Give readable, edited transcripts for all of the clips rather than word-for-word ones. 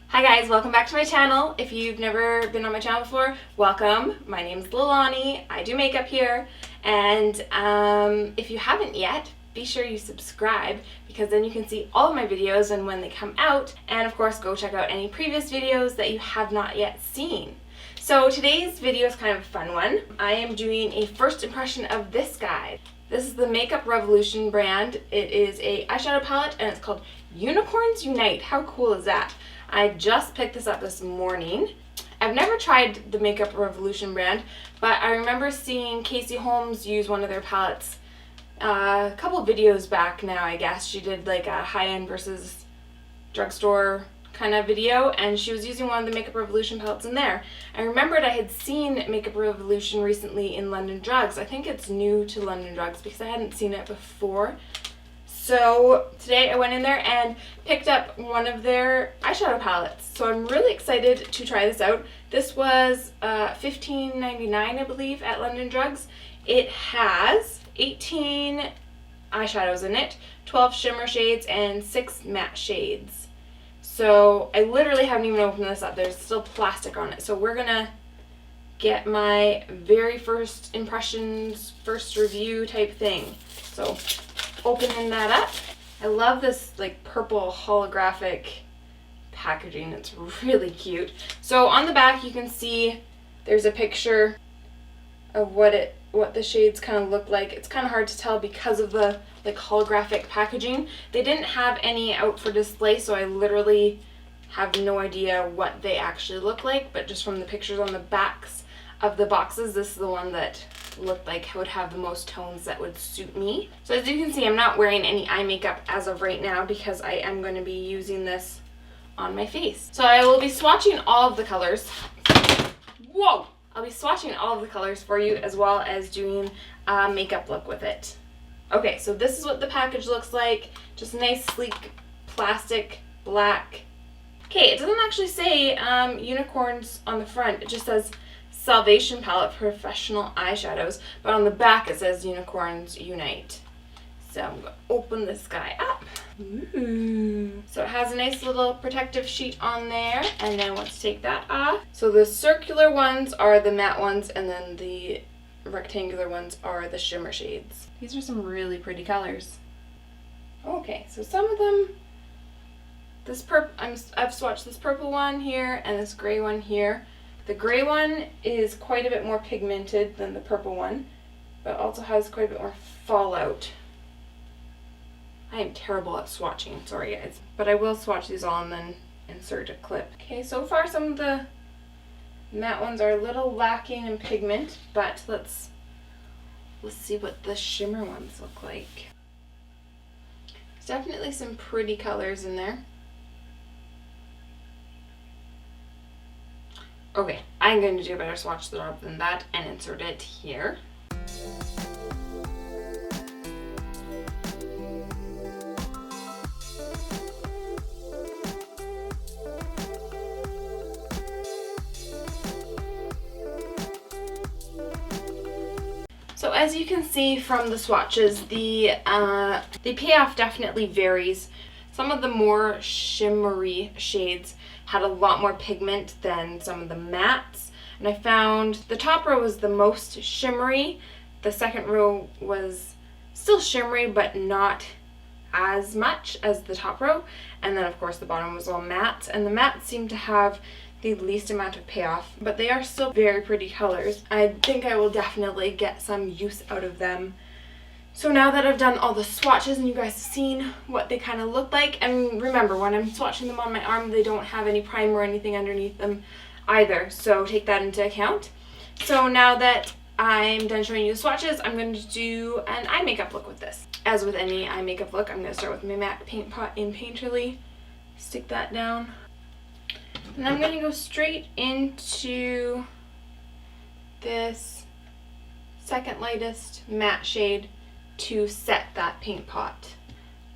Hi guys, welcome back to my channel. If you've never been on my channel before, welcome. My name's Lilani. I do makeup here, and if you haven't yet, be sure you subscribe because then you can see all of my videos and when they come out, and of course go check out any previous videos that you have not yet seen. So today's video is kind of a fun one. I am doing a first impression of this guy. This is the Makeup Revolution brand. It is a eyeshadow palette and it's called Unicorns Unite. How cool is that? I just picked this up this morning. I've never tried the Makeup Revolution brand, but I remember seeing Casey Holmes use one of their palettes a couple videos back now, I guess. She did like a high-end versus drugstore kind of video, and she was using one of the Makeup Revolution palettes in there. I remembered I had seen Makeup Revolution recently in London Drugs. I think it's new to London Drugs because I hadn't seen it before. So today I went in there and picked up one of their eyeshadow palettes. So I'm really excited to try this out. This was $15.99, I believe, at London Drugs. It has 18 eyeshadows in it, 12 shimmer shades, and 6 matte shades. So I literally haven't even opened this up. There's still plastic on it. So we're gonna get my very first impressions, first review type thing. So opening that up. I love this like purple holographic packaging. It's really cute. So on the back you can see there's a picture of what the shades kind of look like. It's kind of hard to tell because of the like holographic packaging. They didn't have any out for display, so I literally have no idea what they actually look like, but just from the pictures on the backs of the boxes, this is the one that looked like would have the most tones that would suit me. So as you can see, I'm not wearing any eye makeup as of right now because I am going to be using this on my face. So I will be swatching all of the colors. Whoa! I'll be swatching all of the colors for you as well as doing a makeup look with it. Okay, so this is what the package looks like. Just a nice sleek plastic black. Okay, it doesn't actually say unicorns on the front. It just says Salvation Palette Professional Eyeshadows, but on the back it says Unicorns Unite. So I'm going to open this guy up. Ooh. So it has a nice little protective sheet on there, and then let's take that off. So the circular ones are the matte ones, and then the rectangular ones are the shimmer shades. These are some really pretty colors. Okay, so some of them, I've swatched this purple one here and this gray one here. The gray one is quite a bit more pigmented than the purple one, but also has quite a bit more fallout. I am terrible at swatching, sorry guys. But I will swatch these all and then insert a clip. Okay, so far some of the matte ones are a little lacking in pigment, but let's see what the shimmer ones look like. There's definitely some pretty colors in there. Okay, I'm going to do a better swatch job than that and insert it here. So as you can see from the swatches, the payoff definitely varies. Some of the more shimmery shades had a lot more pigment than some of the mattes, and I found the top row was the most shimmery. The second row was still shimmery but not as much as the top row, and then of course the bottom was all matte, and the mattes seemed to have the least amount of payoff, but they are still very pretty colors. I think I will definitely get some use out of them. So now that I've done all the swatches and you guys have seen what they kind of look like, and remember when I'm swatching them on my arm, they don't have any primer or anything underneath them either, so take that into account. So now that I'm done showing you the swatches, I'm going to do an eye makeup look with this. As with any eye makeup look, I'm going to start with my MAC paint pot in Painterly, stick that down, and I'm going to go straight into this second lightest matte shade to set that paint pot.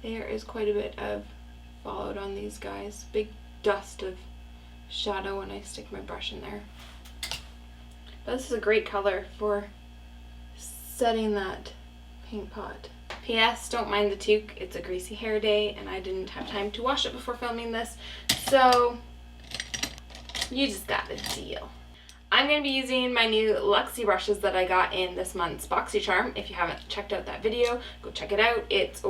There is quite a bit of fallout on these guys. Big dust of shadow when I stick my brush in there. But this is a great color for setting that paint pot. P.S. Don't mind the toque. It's a greasy hair day and I didn't have time to wash it before filming this. So You just got a deal. I'm going to be using my new Luxie brushes that I got in this month's BoxyCharm. If you haven't checked out that video, go check it out. It's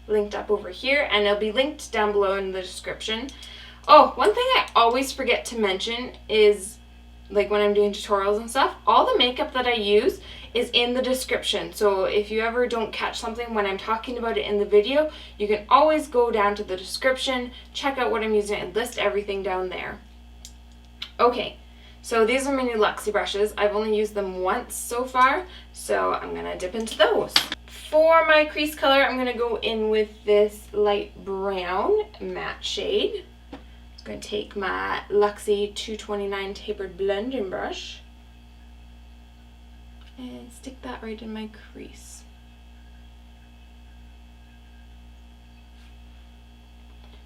linked up over here, and it'll be linked down below in the description. Oh, one thing I always forget to mention is, like when I'm doing tutorials and stuff, all the makeup that I use is in the description. So if you ever don't catch something when I'm talking about it in the video, you can always go down to the description, check out what I'm using, and list everything down there. Okay, so these are my new Luxie brushes. I've only used them once so far, so I'm gonna dip into those. For my crease color, I'm gonna go in with this light brown matte shade. I'm going to take my Luxie 229 tapered blending brush and stick that right in my crease.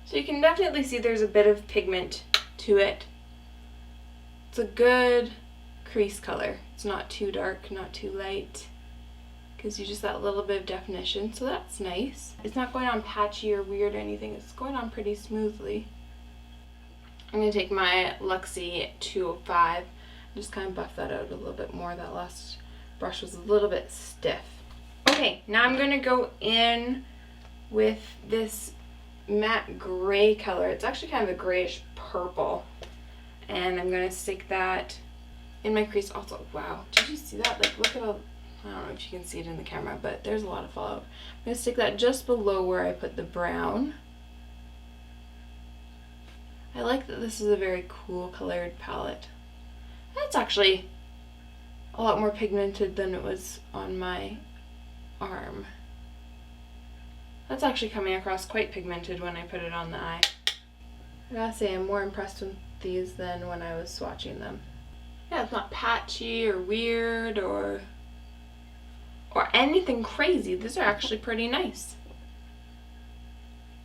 So you can definitely see there's a bit of pigment to it. It's a good crease color. It's not too dark, not too light. Gives you just that little bit of definition, so that's nice. It's not going on patchy or weird or anything. It's going on pretty smoothly. I'm going to take my Luxie 205 and just kind of buff that out a little bit more. That last brush was a little bit stiff. Okay, now I'm going to go in with this matte gray color. It's actually kind of a grayish purple. And I'm going to stick that in my crease also. Wow, did you see that? Like, look at all, I don't know if you can see it in the camera, but there's a lot of fallout. I'm going to stick that just below where I put the brown. I like that this is a very cool colored palette. That's actually a lot more pigmented than it was on my arm. That's actually coming across quite pigmented when I put it on the eye. I gotta say, I'm more impressed with these than when I was swatching them. Yeah, it's not patchy or weird or anything crazy. These are actually pretty nice.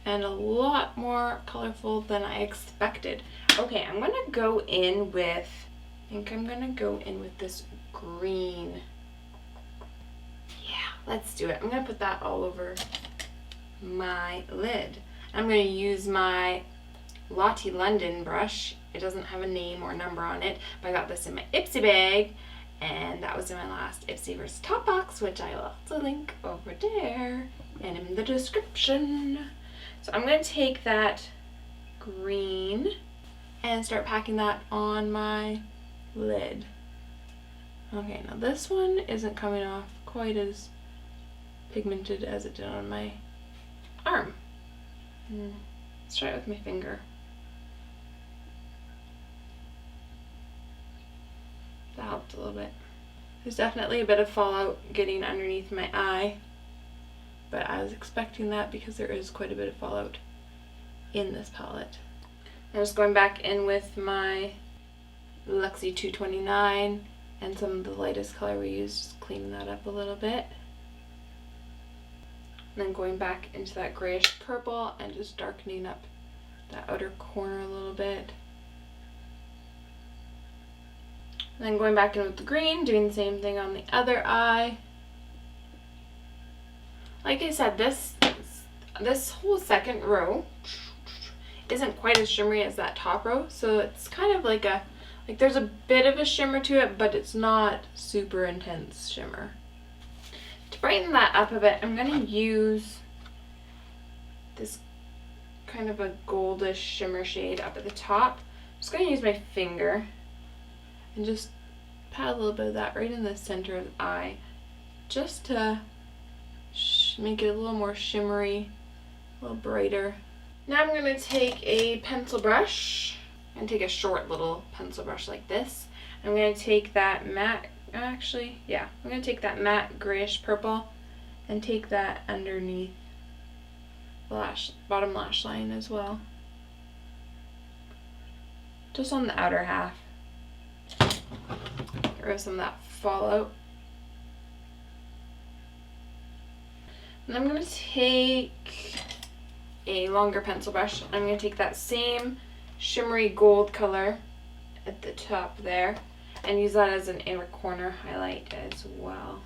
And a lot more colorful than I expected. Okay, I'm gonna go in with, I think I'm gonna go in with this green. Yeah, let's do it. I'm gonna put that all over my lid. I'm gonna use my Lottie London brush. It doesn't have a name or number on it, but I got this in my Ipsy bag, and that was in my last Ipsy vs. Top box, which I will also link over there and in the description. So I'm going to take that green and start packing that on my lid. Okay, now this one isn't coming off quite as pigmented as it did on my arm. Let's try it with my finger. That helped a little bit. There's definitely a bit of fallout getting underneath my eye, but I was expecting that because there is quite a bit of fallout in this palette. I'm just going back in with my Luxie 229 and some of the lightest color we used, just cleaning that up a little bit. And then going back into that grayish purple and just darkening up that outer corner a little bit. And then going back in with the green, doing the same thing on the other eye. Like I said, this whole second row isn't quite as shimmery as that top row, so it's kind of like there's a bit of a shimmer to it, but it's not super intense shimmer. To brighten that up a bit, I'm going to use this kind of a goldish shimmer shade up at the top. I'm just going to use my finger and just pat a little bit of that right in the center of the eye, just to make it a little more shimmery, a little brighter. Now I'm going to take a pencil brush and take a short little pencil brush like this. I'm going to take that matte, I'm going to take that matte grayish purple and take that underneath the bottom lash line as well. Just on the outer half. Get rid of some of that fallout. And I'm going to take a longer pencil brush. I'm going to take that same shimmery gold color at the top there and use that as an inner corner highlight as well.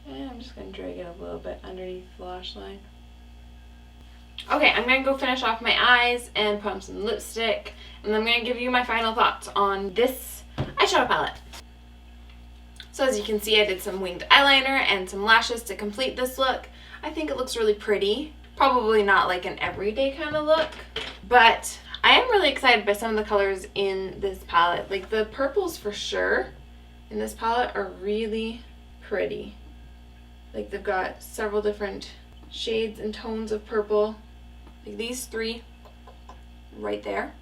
And I'm just going to drag it a little bit underneath the lash line. Okay, I'm going to go finish off my eyes and put on some lipstick, and I'm going to give you my final thoughts on this eyeshadow palette. So as you can see, I did some winged eyeliner and some lashes to complete this look. I think it looks really pretty. Probably not like an everyday kind of look, but I am really excited by some of the colors in this palette. Like the purples for sure in this palette are really pretty. Like they've got several different shades and tones of purple. Like these three right there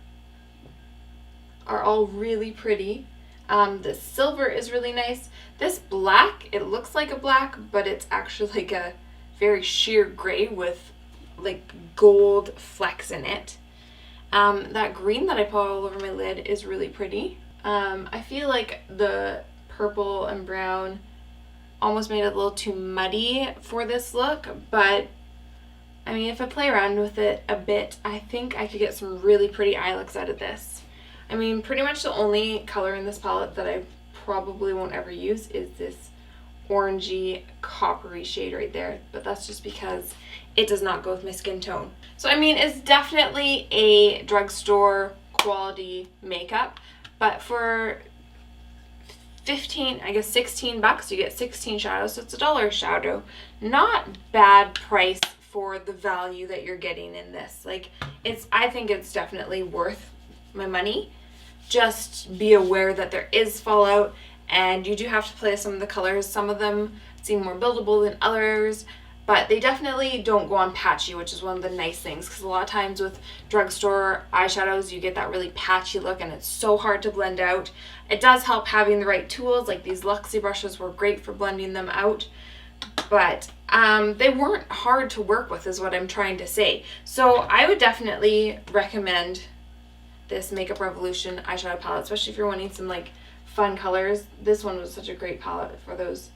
are all really pretty. The silver is really nice. This black, it looks like a black, but it's actually like a very sheer gray with like gold flecks in it. That green that I put all over my lid is really pretty. I feel like the purple and brown almost made it a little too muddy for this look, but I mean, if I play around with it a bit, I think I could get some really pretty eye looks out of this. I mean, pretty much the only color in this palette that I probably won't ever use is this orangey coppery shade right there, but that's just because it does not go with my skin tone. So I mean, it's definitely a drugstore quality makeup, but for 15, I guess 16 bucks, you get 16 shadows, so it's $1 shadow. Not bad price for the value that you're getting in this. Like, I think it's definitely worth my money. Just be aware that there is fallout, and you do have to play with some of the colors. Some of them seem more buildable than others, but they definitely don't go on patchy, which is one of the nice things, because a lot of times with drugstore eyeshadows you get that really patchy look and it's so hard to blend out. It does help having the right tools, like these Luxie brushes were great for blending them out, but they weren't hard to work with is what I'm trying to say. So I would definitely recommend this Makeup Revolution eyeshadow palette, especially if you're wanting some like fun colors. This one was such a great palette for those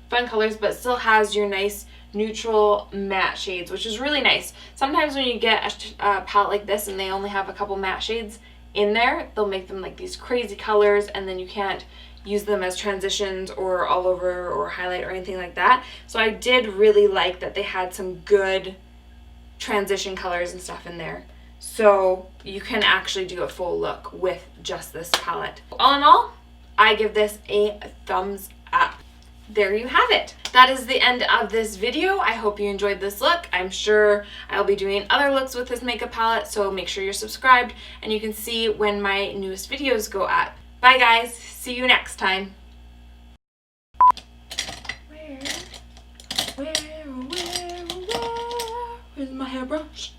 fun colors, but still has your nice neutral matte shades, which is really nice. Sometimes when you get a palette like this and they only have a couple matte shades in there, they'll make them like these crazy colors, and then you can't use them as transitions or all over or highlight or anything like that. So I did really like that they had some good transition colors and stuff in there, so you can actually do a full look with just this palette. All in all, I give this a thumbs up. There you have it. That is the end of this video. I hope you enjoyed this look. I'm sure I'll be doing other looks with this makeup palette, so make sure you're subscribed and you can see when my newest videos go up. Bye guys, see you next time. Where's my hairbrush?